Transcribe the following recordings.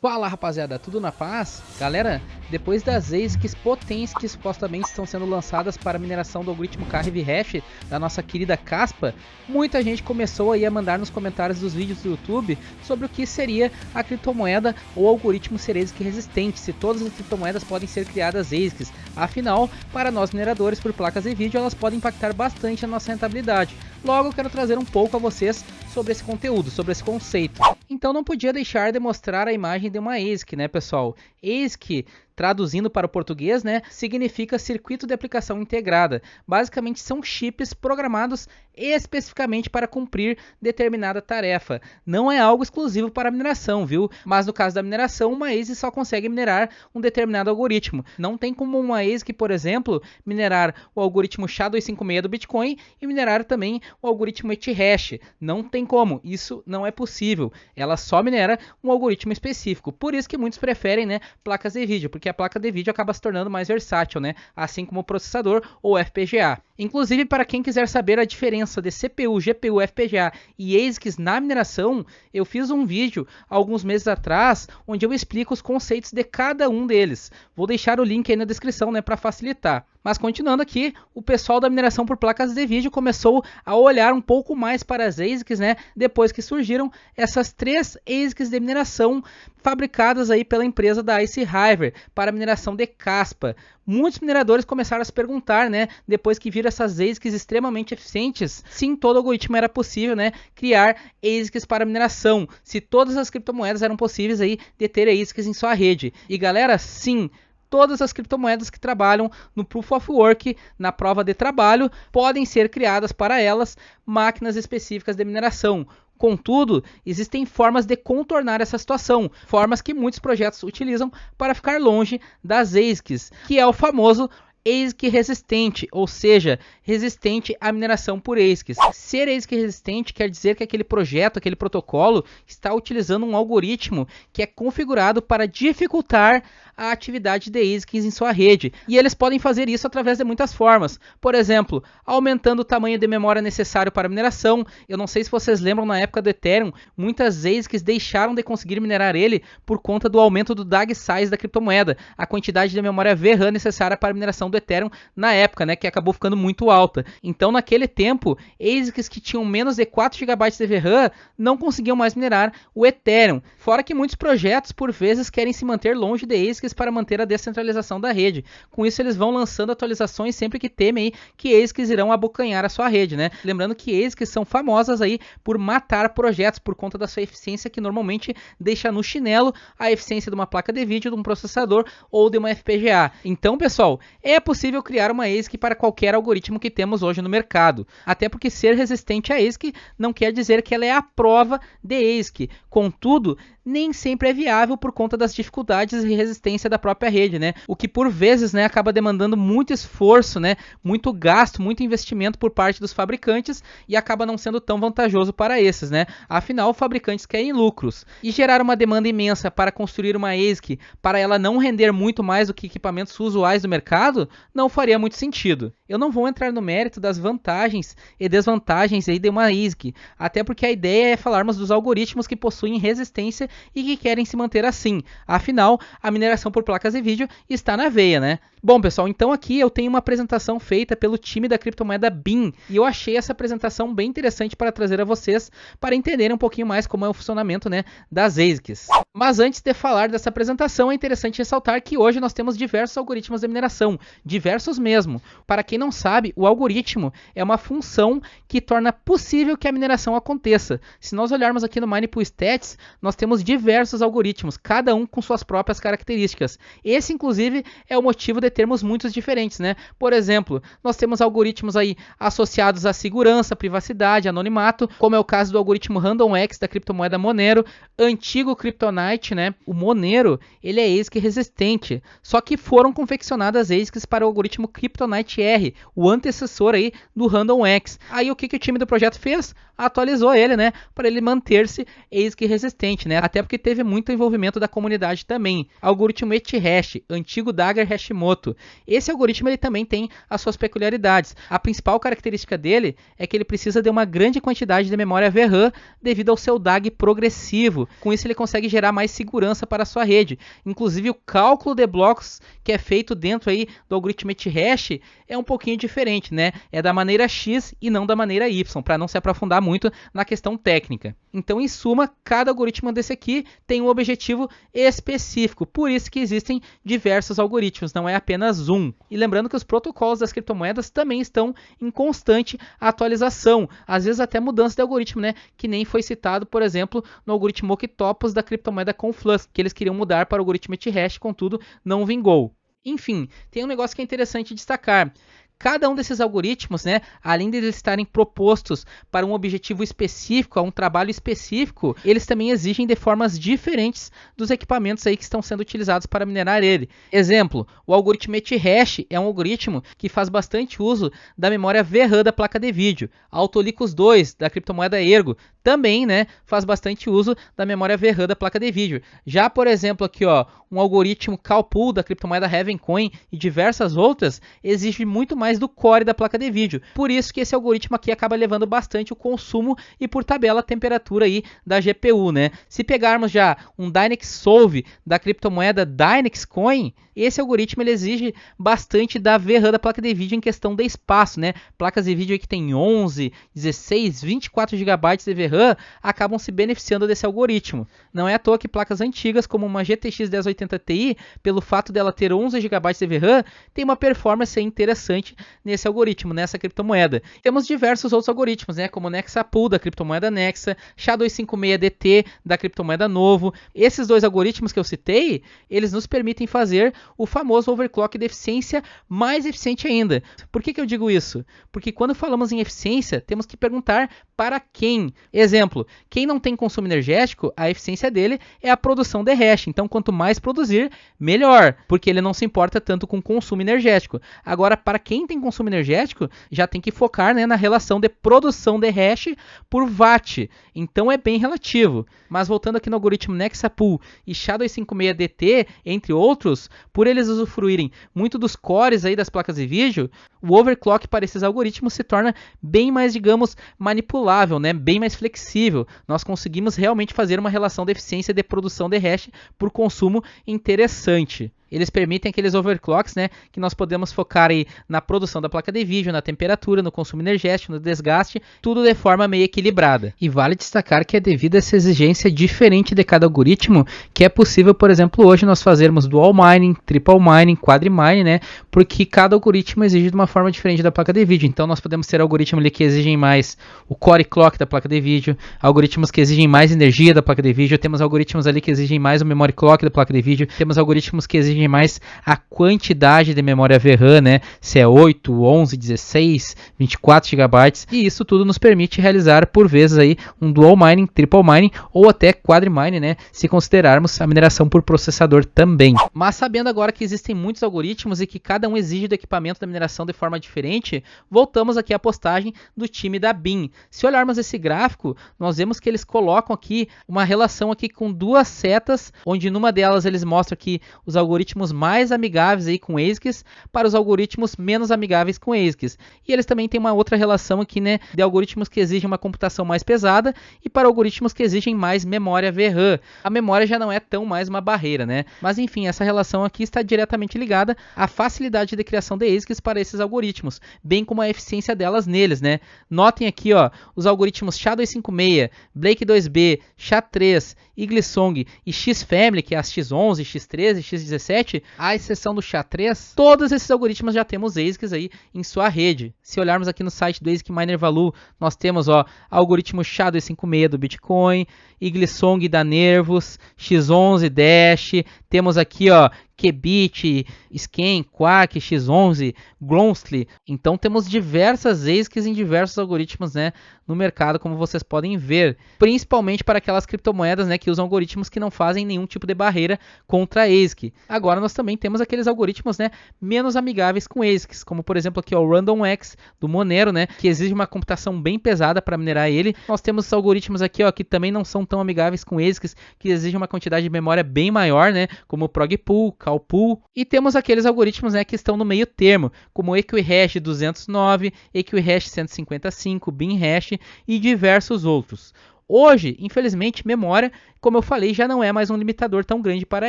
Fala rapaziada, tudo na paz? Galera, depois das ASICs potentes que supostamente estão sendo lançadas para a mineração do algoritmo Carve Hash da nossa querida Caspa, muita gente começou aí a mandar nos comentários dos vídeos do YouTube sobre o que seria a criptomoeda ou algoritmo ser ASIC resistente, se todas as criptomoedas podem ser criadas ASICs. Afinal, para nós mineradores por placas de vídeo, elas podem impactar bastante a nossa rentabilidade. Logo, eu quero trazer um pouco a vocês sobre esse conteúdo, sobre esse conceito. Então não podia deixar de mostrar a imagem de uma ASIC, né, pessoal? ASIC, traduzindo para o português, né, significa circuito de aplicação integrada. Basicamente são chips programados especificamente para cumprir determinada tarefa. Não é algo exclusivo para a mineração, viu? Mas no caso da mineração, uma ASIC só consegue minerar um determinado algoritmo. Não tem como uma ASIC, por exemplo, minerar o algoritmo SHA-256 do Bitcoin e minerar também o algoritmo Ethash. Não tem como, isso não é possível. Ela só minera um algoritmo específico. Por isso que muitos preferem, né, placas de vídeo, porque a placa de vídeo acaba se tornando mais versátil, né? Assim como o processador ou FPGA. Inclusive, para quem quiser saber a diferença de CPU, GPU, FPGA e ASICs na mineração, eu fiz um vídeo alguns meses atrás, onde eu explico os conceitos de cada um deles. Vou deixar o link aí na descrição, né, para facilitar. Mas continuando aqui, o pessoal da mineração por placas de vídeo começou a olhar um pouco mais para as ASICs, né? Depois que surgiram essas três ASICs de mineração fabricadas aí pela empresa da Ice Hiver para mineração de Caspa. Muitos mineradores começaram a se perguntar, né, depois que viram essas ASICs extremamente eficientes, se em todo algoritmo era possível, né, criar ASICs para mineração, se todas as criptomoedas eram possíveis aí de ter ASICs em sua rede. E galera, sim, todas as criptomoedas que trabalham no Proof of Work, na prova de trabalho, podem ser criadas para elas máquinas específicas de mineração. Contudo, existem formas de contornar essa situação, formas que muitos projetos utilizam para ficar longe das ASICs, que é o famoso ASIC resistente, ou seja, resistente à mineração por ASICs. Ser ASIC resistente quer dizer que aquele projeto, aquele protocolo, está utilizando um algoritmo que é configurado para dificultar a atividade de ASICs em sua rede. E eles podem fazer isso através de muitas formas. Por exemplo, aumentando o tamanho de memória necessário para a mineração. Eu não sei se vocês lembram, na época do Ethereum, muitas ASICs deixaram de conseguir minerar ele por conta do aumento do DAG size da criptomoeda, a quantidade de memória VRAM necessária para a mineração do Ethereum na época, né, que acabou ficando muito alta. Então, naquele tempo, ASICs que tinham menos de 4 GB de VRAM não conseguiam mais minerar o Ethereum. Fora que muitos projetos, por vezes, querem se manter longe de ASICs para manter a descentralização da rede. Com isso, eles vão lançando atualizações sempre que temem aí que ASICs irão abocanhar a sua rede, né? Lembrando que ASICs são famosas aí por matar projetos por conta da sua eficiência, que normalmente deixa no chinelo a eficiência de uma placa de vídeo, de um processador ou de uma FPGA. Então, pessoal, é possível criar uma ASIC para qualquer algoritmo que temos hoje no mercado. Até porque ser resistente a ASIC não quer dizer que ela é a prova de ASIC. Contudo, nem sempre é viável por conta das dificuldades e resistência da própria rede, né? O que por vezes, né, acaba demandando muito esforço, né, muito gasto, muito investimento por parte dos fabricantes e acaba não sendo tão vantajoso para esses, né? Afinal, fabricantes querem lucros. E gerar uma demanda imensa para construir uma ASIC para ela não render muito mais do que equipamentos usuais do mercado, não faria muito sentido. Eu não vou entrar no mérito das vantagens e desvantagens aí de uma ASIC, até porque a ideia é falarmos dos algoritmos que possuem resistência e que querem se manter assim. Afinal, a mineração por placas de vídeo está na veia, né? Bom, pessoal, então aqui eu tenho uma apresentação feita pelo time da criptomoeda BIM e eu achei essa apresentação bem interessante para trazer a vocês para entenderem um pouquinho mais como é o funcionamento, né, das ASICs. Mas antes de falar dessa apresentação, é interessante ressaltar que hoje nós temos diversos algoritmos de mineração, diversos mesmo. Para quem não sabe, o algoritmo é uma função que torna possível que a mineração aconteça. Se nós olharmos aqui no Minepool Stats, nós temos diversos algoritmos, cada um com suas próprias características. Esse, inclusive, é o motivo de termos muitos diferentes, né? Por exemplo, nós temos algoritmos aí associados à segurança, privacidade, anonimato, como é o caso do algoritmo RandomX da criptomoeda Monero, antigo Kryptonite, né? O Monero, ele é ASIC resistente, só que foram confeccionadas ASICs para o algoritmo Kryptonite R, o antecessor aí do RandomX. Aí o que o time do projeto fez? Atualizou ele, né? Para ele manter-se ASIC resistente, né? até porque teve muito envolvimento da comunidade também. Algoritmo Etihash, antigo Dagger Hashimoto. Esse algoritmo ele também tem as suas peculiaridades. A principal característica dele é que ele precisa de uma grande quantidade de memória VRAM devido ao seu DAG progressivo. Com isso ele consegue gerar mais segurança para a sua rede. Inclusive o cálculo de blocos que é feito dentro aí do algoritmo Etihash é um pouquinho diferente, né? É da maneira X e não da maneira Y, para não se aprofundar muito na questão técnica. Então, em suma, cada algoritmo desse aqui tem um objetivo específico. Por isso que existem diversos algoritmos, não é apenas um. E lembrando que os protocolos das criptomoedas também estão em constante atualização. Às vezes até mudança de algoritmo, né? Que nem foi citado, por exemplo, no algoritmo Octopus da criptomoeda Conflux, que eles queriam mudar para o algoritmo Etihash, contudo, não vingou. Enfim, tem um negócio que é interessante destacar. Cada um desses algoritmos, né, além de eles estarem propostos para um objetivo específico, a um trabalho específico, eles também exigem de formas diferentes dos equipamentos aí que estão sendo utilizados para minerar ele. Exemplo, o algoritmo Etihash é um algoritmo que faz bastante uso da memória VRAM da placa de vídeo. A Autolicus 2, da criptomoeda Ergo, também, né, faz bastante uso da memória VRAM da placa de vídeo. Já, por exemplo, aqui, ó, um algoritmo Calpool da criptomoeda Ravencoin e diversas outras exige muito mais do core da placa de vídeo. Por isso que esse algoritmo aqui acaba levando bastante o consumo e por tabela a temperatura aí da GPU, né? Se pegarmos já um Dynex Solve da criptomoeda Dynex Coin, esse algoritmo ele exige bastante da VRAM da placa de vídeo em questão de espaço, né? Placas de vídeo aí que tem 11, 16, 24 GB de VRAM acabam se beneficiando desse algoritmo. Não é à toa que placas antigas como uma GTX 1080 Ti, pelo fato dela ter 11 GB de VRAM, tem uma performance interessante nesse algoritmo, nessa criptomoeda. Temos diversos outros algoritmos, né, como Nexapool da criptomoeda Nexa, SHA-256-DT da criptomoeda Novo. Esses dois algoritmos que eu citei, eles nos permitem fazer o famoso overclock de eficiência mais eficiente ainda. Por que eu digo isso? Porque quando falamos em eficiência, temos que perguntar para quem. Exemplo, quem não tem consumo energético, a eficiência dele é a produção de hash. Então, quanto mais produzir, melhor, porque ele não se importa tanto com consumo energético. Agora, para quem tem consumo energético, já tem que focar, né, na relação de produção de hash por watt. Então, é bem relativo. Mas voltando aqui no algoritmo Nexapool e SHA-256-DT, entre outros, por eles usufruírem muito dos cores aí das placas de vídeo, o overclock para esses algoritmos se torna bem mais, digamos, manipulável, né? Bem mais flexível. Nós conseguimos realmente fazer uma relação de eficiência de produção de hash por consumo interessante. Eles permitem aqueles overclocks, né, que nós podemos focar aí na produção da placa de vídeo, na temperatura, no consumo energético, no desgaste, tudo de forma meio equilibrada. E vale destacar que é devido a essa exigência diferente de cada algoritmo que é possível, por exemplo, hoje nós fazermos dual mining, triple mining, quadri mining, né, porque cada algoritmo exige de uma forma diferente da placa de vídeo. Então nós podemos ter algoritmos ali que exigem mais o core clock da placa de vídeo, algoritmos que exigem mais energia da placa de vídeo, temos algoritmos ali que exigem mais o memory clock da placa de vídeo, temos algoritmos que exigem mais a quantidade de memória VRAM, né? Se é 8, 11, 16, 24 GB, e isso tudo nos permite realizar por vezes aí um dual mining, triple mining ou até quadri mining, né? Se considerarmos a mineração por processador também. Mas sabendo agora que existem muitos algoritmos e que cada um exige do equipamento da mineração de forma diferente, voltamos aqui à postagem do time da BIM. Se olharmos esse gráfico, nós vemos que eles colocam aqui uma relação aqui com duas setas, onde numa delas eles mostram aqui os algoritmos mais amigáveis aí com ASICs para os algoritmos menos amigáveis com ASICs. E eles também têm uma outra relação aqui, né, de algoritmos que exigem uma computação mais pesada e para algoritmos que exigem mais memória VRAM. A memória já não é tão mais uma barreira, né? Mas enfim, essa relação aqui está diretamente ligada à facilidade de criação de ASICs para esses algoritmos, bem como a eficiência delas neles, né? Notem aqui, ó, os algoritmos SHA-256, Blake2B, SHA-3, Iglisong e X-Family, que é as X11, X13, X17, à exceção do SHA-3, todos esses algoritmos já temos ASICs aí em sua rede. Se olharmos aqui no site do ASIC Miner Value, nós temos, ó, algoritmo SHA-256 do Bitcoin, Iglisong da Nervos, X11 Dash, temos aqui, ó, Qubit, Scan, Quark, X11, Groundsly. Então temos diversas ASICs em diversos algoritmos, né, no mercado, como vocês podem ver, principalmente para aquelas criptomoedas, né, que usam algoritmos que não fazem nenhum tipo de barreira contra a ASIC. Agora nós também temos aqueles algoritmos, né, menos amigáveis com ASICs, como por exemplo aqui ó, o RandomX do Monero, né, que exige uma computação bem pesada para minerar ele. Nós temos algoritmos aqui ó, que também não são tão amigáveis com ASICs, que exigem uma quantidade de memória bem maior, né, como o ProgPool, CalPool, e temos aqueles algoritmos, né, que estão no meio termo, como o EquiHash 209, EquiHash 155, BinHash e diversos outros. Hoje, infelizmente, memória, como eu falei, já não é mais um limitador tão grande para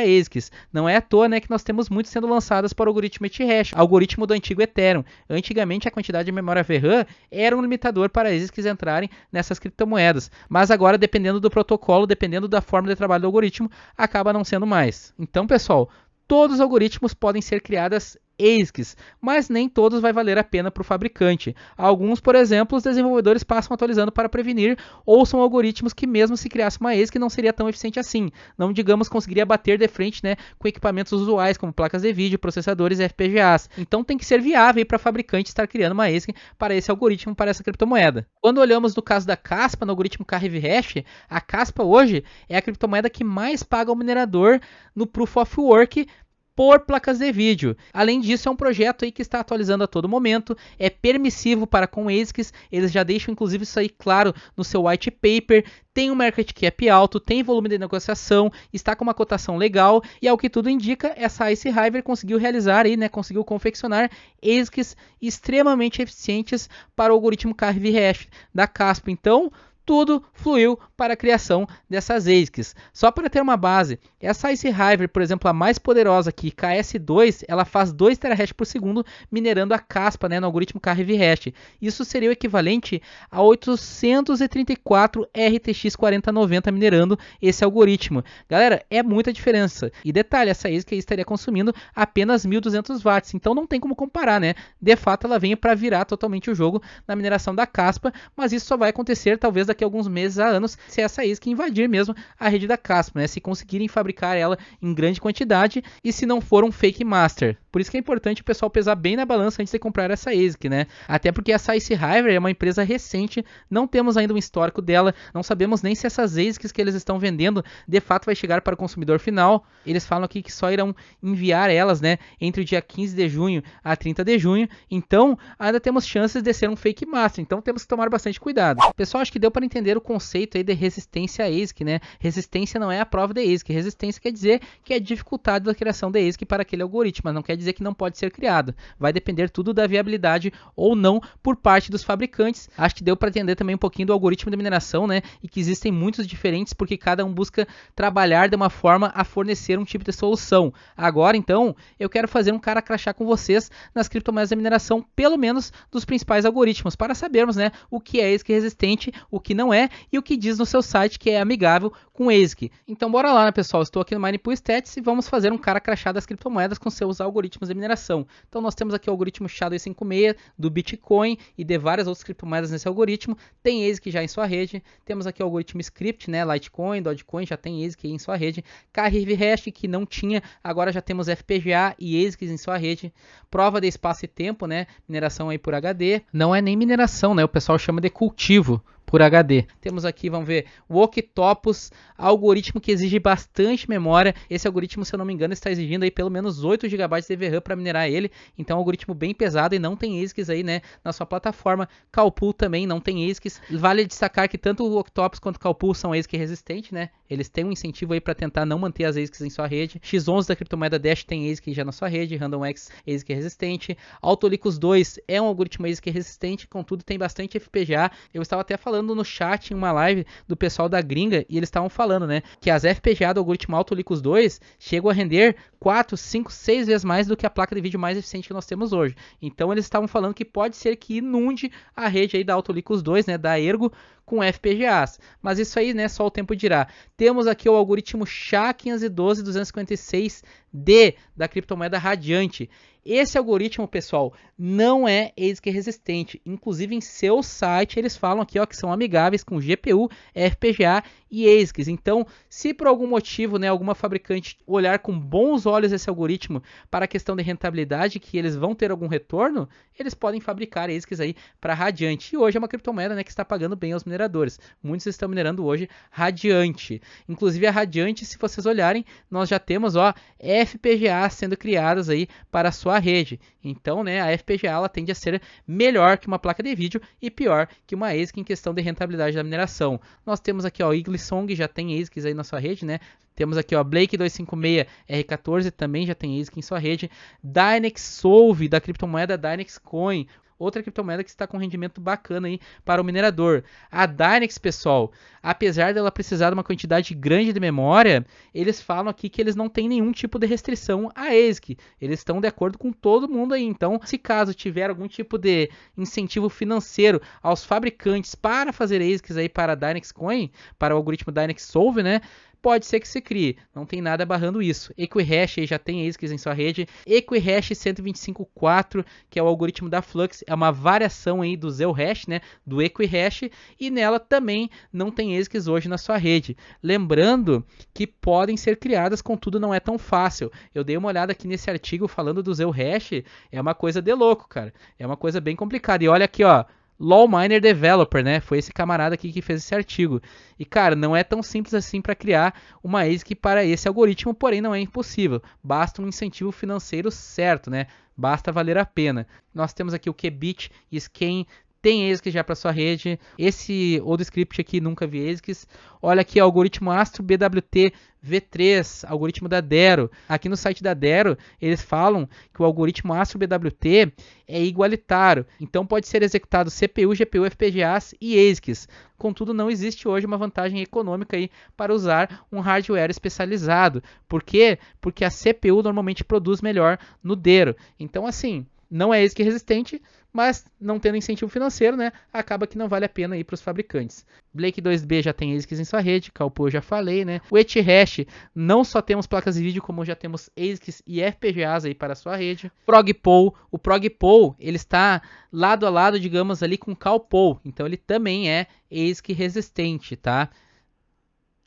ASICs. Não é à toa, né, que nós temos muitos sendo lançadas para o algoritmo ETHash, algoritmo do antigo Ethereum. Antigamente, a quantidade de memória VRAM era um limitador para ASICs entrarem nessas criptomoedas. Mas agora, dependendo do protocolo, dependendo da forma de trabalho do algoritmo, acaba não sendo mais. Então, pessoal, todos os algoritmos podem ser criadas ASICs, mas nem todos vai valer a pena para o fabricante. Alguns, por exemplo, os desenvolvedores passam atualizando para prevenir, ou são algoritmos que mesmo se criasse uma ASIC não seria tão eficiente assim. Não, digamos, conseguiria bater de frente, né, com equipamentos usuais como placas de vídeo, processadores e FPGAs. Então tem que ser viável para o fabricante estar criando uma ASIC para esse algoritmo, para essa criptomoeda. Quando olhamos no caso da Caspa, no algoritmo KRV-Hash, a Caspa hoje é a criptomoeda que mais paga ao minerador no Proof of Work por placas de vídeo. Além disso, é um projeto aí que está atualizando a todo momento, é permissivo para com ASICs, eles já deixam inclusive isso aí claro no seu white paper, tem um market cap alto, tem volume de negociação, está com uma cotação legal e ao que tudo indica, essa Ice Hiver conseguiu realizar aí, né, conseguiu confeccionar ASICs extremamente eficientes para o algoritmo KRV-Hash da Caspa. Então, tudo fluiu para a criação dessas ASICs. Só para ter uma base, essa Ice Hiver, por exemplo, a mais poderosa aqui, KS2, ela faz 2 terahash por segundo minerando a Caspa, né, no algoritmo KRV-Hash. Isso seria o equivalente a 834 RTX 4090 minerando esse algoritmo. Galera, é muita diferença. E detalhe, essa ASIC aí estaria consumindo apenas 1.200 watts, então não tem como comparar, né? De fato, ela veio para virar totalmente o jogo na mineração da Caspa, mas isso só vai acontecer talvez daqui a alguns meses a anos, se essa ASIC invadir mesmo a rede da Caspa, né? Se conseguirem fabricar ela em grande quantidade e se não for um fake master. Por isso que é importante o pessoal pesar bem na balança antes de comprar essa ASIC, né? Até porque essa Ice Hiver é uma empresa recente, não temos ainda um histórico dela, não sabemos nem se essas ASICs que eles estão vendendo de fato vai chegar para o consumidor final. Eles falam aqui que só irão enviar elas, né, entre o dia 15 de junho a 30 de junho, então ainda temos chances de ser um fake master, então temos que tomar bastante cuidado. Pessoal, acho que deu para entender o conceito aí de resistência à ASIC, né? Resistência não é a prova de ASIC, resistência quer dizer que é a dificuldade da criação de ASIC para aquele algoritmo, mas não quer dizer que não pode ser criado. Vai depender tudo da viabilidade ou não por parte dos fabricantes. Acho que deu para entender também um pouquinho do algoritmo de mineração, né? E que existem muitos diferentes porque cada um busca trabalhar de uma forma a fornecer um tipo de solução. Agora, então, eu quero fazer um cara crachá com vocês nas criptomoedas de mineração, pelo menos dos principais algoritmos, para sabermos, né, o que é ASIC resistente, o que não é e o que diz no seu site que é amigável com ASIC. Então bora lá, né, pessoal? Estou aqui no Minepool Stats e vamos fazer um cara crachá das criptomoedas com seus algoritmos de mineração. Então nós temos aqui o algoritmo SHA-256 do Bitcoin e de várias outras criptomoedas nesse algoritmo. Tem ASIC já em sua rede. Temos aqui o algoritmo Script, né, Litecoin, Dogecoin já tem ASIC em sua rede. KRV-Hash que não tinha, agora já temos FPGA e ASICs em sua rede. Prova de espaço e tempo, né, mineração aí por HD. Não é nem mineração, né, o pessoal chama de cultivo por HD. Temos aqui, vamos ver, o Octopus, algoritmo que exige bastante memória. Esse algoritmo, se eu não me engano, está exigindo aí pelo menos 8 GB de VRAM para minerar ele. Então é um algoritmo bem pesado e não tem ASICs aí, né, na sua plataforma. CalPool também não tem ASICs. Vale destacar que tanto o Octopus quanto o CalPool são ASIC resistentes, né? Eles têm um incentivo aí para tentar não manter as ASICs em sua rede. X11 da criptomoeda Dash tem ASIC já na sua rede. RandomX ASIC resistente. Autolicus 2 é um algoritmo ASIC resistente, contudo tem bastante FPGA. Eu estava até falando no chat em uma live do pessoal da gringa e eles estavam falando, né, que as FPGA do algoritmo Autolicus 2 chegam a render 4, 5, 6 vezes mais do que a placa de vídeo mais eficiente que nós temos hoje. Então eles estavam falando que pode ser que inunde a rede aí da Autolicus 2, né, da Ergo, com FPGAs. Mas isso aí, né, só o tempo dirá. Temos aqui o algoritmo SHA-512-256D da criptomoeda Radiante. Esse algoritmo, pessoal, não é ASIC resistente. Inclusive, em seu site, eles falam aqui ó, que são amigáveis com GPU, FPGA e ASICs. Então, se por algum motivo, né, alguma fabricante olhar com bons olhos esse algoritmo para a questão de rentabilidade, que eles vão ter algum retorno, eles podem fabricar ASICs aí para Radiante. E hoje é uma criptomoeda, né, que está pagando bem aos mineradores. Muitos estão minerando hoje Radiante. Inclusive a Radiante, se vocês olharem, nós já temos, ó, FPGA sendo criadas aí para a sua rede. Então, né, a FPGA ela tende a ser melhor que uma placa de vídeo e pior que uma ASIC em questão de rentabilidade da mineração. Nós temos aqui, ó, Eaglesong já tem ASICs aí na sua rede, né? Temos aqui, ó, Blake 256 R14 também já tem ASIC em sua rede. Dynex Solve da criptomoeda Dynex Coin, outra criptomoeda que está com rendimento bacana aí para o minerador. A Dynex, pessoal, apesar dela precisar de uma quantidade grande de memória, eles falam aqui que eles não têm nenhum tipo de restrição à ASIC. Eles estão de acordo com todo mundo aí. Então, se caso tiver algum tipo de incentivo financeiro aos fabricantes para fazer ASICs aí para a Dynex Coin, para o algoritmo Dynex Solve, né? Pode ser que se crie, não tem nada barrando isso. Equihash aí já tem ASICs em sua rede. Equihash 125.4, que é o algoritmo da Flux, é uma variação aí do Zeohash, né, do Equihash, e nela também não tem ASICs hoje na sua rede. Lembrando que podem ser criadas, contudo não é tão fácil. Eu dei uma olhada aqui nesse artigo falando do Zeohash, é uma coisa de louco, cara. É uma coisa bem complicada. E olha aqui, ó, Lawminer Developer, né? Foi esse camarada aqui que fez esse artigo. E, cara, não é tão simples assim para criar uma ASIC para esse algoritmo, porém não é impossível. Basta um incentivo financeiro certo, né? Basta valer a pena. Nós temos aqui o Qbit e Scan, tem ASICs já para sua rede. Esse outro script aqui nunca vi ASICs. Olha aqui, o algoritmo Astro BWT V3, algoritmo da Dero. Aqui no site da Dero, eles falam que o algoritmo Astro BWT é igualitário. Então pode ser executado CPU, GPU, FPGAs e ASICs. Contudo, não existe hoje uma vantagem econômica aí para usar um hardware especializado. Por quê? Porque a CPU normalmente produz melhor no Dero. Então, assim, não é ASIC resistente, mas não tendo incentivo financeiro, né, acaba que não vale a pena ir para os fabricantes. Blake 2B já tem ASICs em sua rede, Calpo eu já falei, né. O Ethash, não só temos placas de vídeo, como já temos ASICs e FPGAs aí para a sua rede. ProgPool, o ProgPool, ele está lado a lado, digamos, ali com o Calpo, então ele também é ASIC resistente, tá.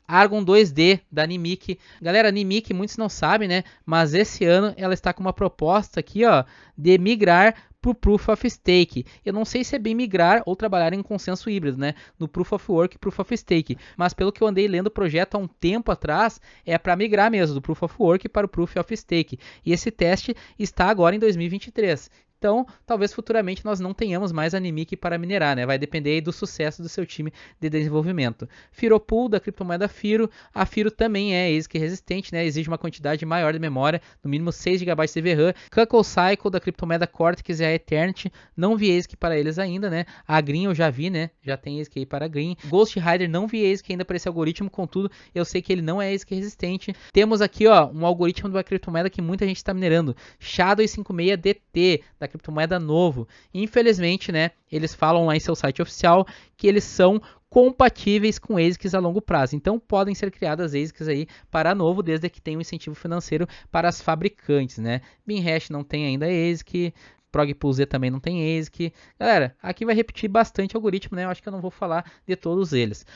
Argon 2D da Nimiq. Galera, a Nimiq muitos não sabem, né? Mas esse ano ela está com uma proposta aqui, ó, de migrar para o Proof of Stake. Eu não sei se é bem migrar ou trabalhar em consenso híbrido, né? No Proof of Work e Proof of Stake. Mas pelo que eu andei lendo o projeto há um tempo atrás, é para migrar mesmo do Proof of Work para o Proof of Stake. E esse teste está agora em 2023. Então, talvez futuramente nós não tenhamos mais a Nimiq para minerar, né? Vai depender aí do sucesso do seu time de desenvolvimento. Firopool, da criptomoeda Firo. A Firo também é ASIC resistente, né? Exige uma quantidade maior de memória, no mínimo 6 GB de VRAM. Cuckle Cycle, da criptomoeda Cortex e a Eternity. Não vi ASIC para eles ainda, né? A Green eu já vi, né? Já tem ASIC aí para a Green. Ghost Rider não vi ASIC ainda para esse algoritmo, contudo, eu sei que ele não é ASIC resistente. Temos aqui, ó, um algoritmo de uma criptomoeda que muita gente está minerando. Shadow56DT, da criptomoeda Novo. Infelizmente, né, eles falam lá em seu site oficial que eles são compatíveis com ASICs a longo prazo. Então podem ser criadas ASICs aí para a Novo, desde que tenha um incentivo financeiro para as fabricantes, né? Binhash não tem ainda ASIC, ProgPool Z também não tem ASIC. Galera, aqui vai repetir bastante algoritmo, né? Eu acho que eu não vou falar de todos eles.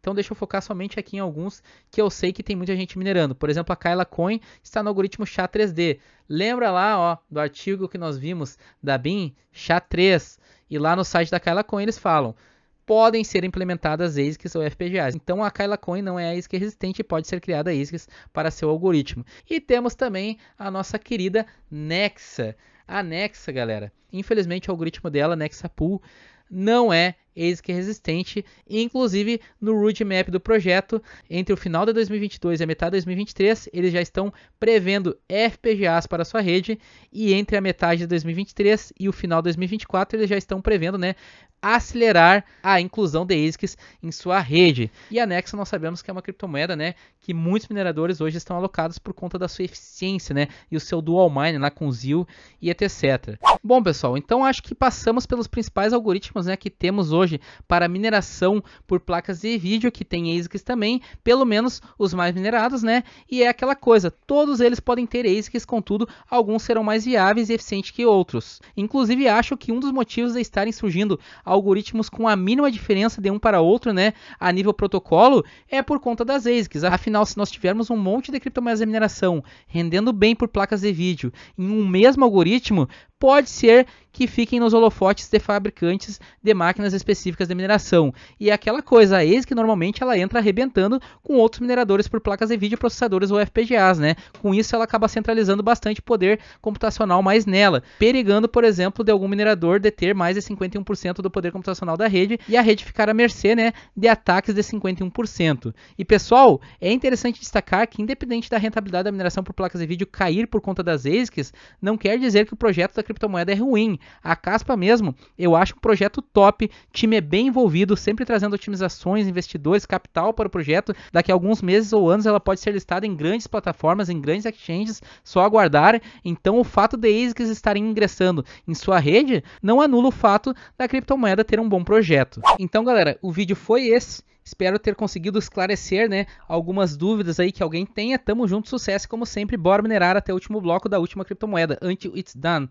Então deixa eu focar somente aqui em alguns que eu sei que tem muita gente minerando. Por exemplo, a Kyla Coin está no algoritmo SHA-3D. Lembra lá, ó, do artigo que nós vimos da BIM, SHA-3, e lá no site da Kyla Coin eles falam: podem ser implementadas ASICs ou FPGAs. Então a Kyla Coin não é ASIC resistente e pode ser criada ASICs para seu algoritmo. E temos também a nossa querida Nexa. A Nexa, galera, infelizmente o algoritmo dela, Nexa Pool, não é ASIC resistente. Inclusive no roadmap do projeto, entre o final de 2022 e a metade de 2023, eles já estão prevendo FPGAs para sua rede, e entre a metade de 2023 e o final de 2024 eles já estão prevendo, né, acelerar a inclusão de ASICs em sua rede. E a Nexa nós sabemos que é uma criptomoeda, né, que muitos mineradores hoje estão alocados por conta da sua eficiência, né, e o seu dual mine lá com ZIL e etc. Bom, pessoal, então acho que passamos pelos principais algoritmos, né, que temos hoje hoje para mineração por placas de vídeo, que tem ASICs também, pelo menos os mais minerados, né? E é aquela coisa, todos eles podem ter ASICs, contudo, alguns serão mais viáveis e eficientes que outros. Inclusive, acho que um dos motivos de estarem surgindo algoritmos com a mínima diferença de um para outro, né, a nível protocolo, é por conta das ASICs. Afinal, se nós tivermos um monte de criptomoedas de mineração rendendo bem por placas de vídeo em um mesmo algoritmo, pode ser que fiquem nos holofotes de fabricantes de máquinas específicas de mineração. E é aquela coisa, a ASIC normalmente ela entra arrebentando com outros mineradores por placas de vídeo, processadores ou FPGAs, né? Com isso ela acaba centralizando bastante poder computacional mais nela, perigando, por exemplo, de algum minerador deter mais de 51% do poder computacional da rede e a rede ficar à mercê, né, de ataques de 51%. E pessoal, é interessante destacar que independente da rentabilidade da mineração por placas de vídeo cair por conta das ASICs, não quer dizer que o projeto da criptomoeda é ruim. A Kaspa mesmo, eu acho um projeto top, time é bem envolvido, sempre trazendo otimizações, investidores, capital para o projeto. Daqui a alguns meses ou anos ela pode ser listada em grandes plataformas, em grandes exchanges, só aguardar. Então o fato de ASICs estarem ingressando em sua rede não anula o fato da criptomoeda ter um bom projeto. Então galera, o vídeo foi esse. Espero ter conseguido esclarecer, né, algumas dúvidas aí que alguém tenha. Tamo junto, sucesso como sempre. Bora minerar até o último bloco da última criptomoeda. Until it's done.